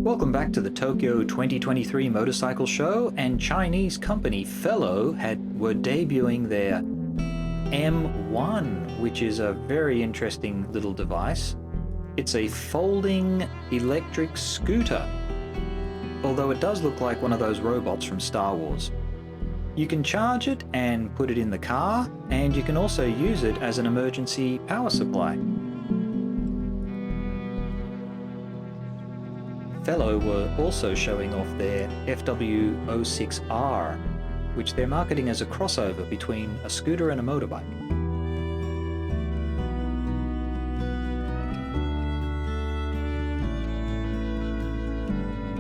Welcome back to the Tokyo 2023 Motorcycle Show, and Chinese company Fellow were debuting their M1, which is a very interesting little device. It's a folding electric scooter, although it does look like one of those robots from Star Wars. You can charge it and put it in the car, and you can also use it as an emergency power supply. Fellow were also showing off their FW06R, which they're marketing as a crossover between a scooter and a motorbike.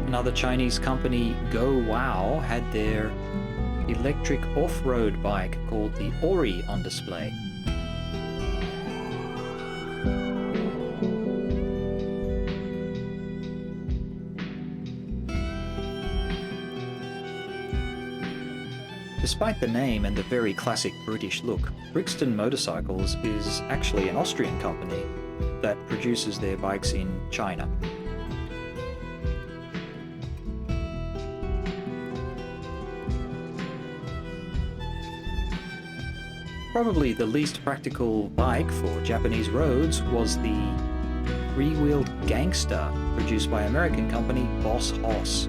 Another Chinese company, Go Wow, had their electric off-road bike called the Ori on display. Despite the name and the very classic British look, Brixton Motorcycles is actually an Austrian company that produces their bikes in China. Probably the least practical bike for Japanese roads was the three-wheeled Gangster produced by American company Boss Hoss.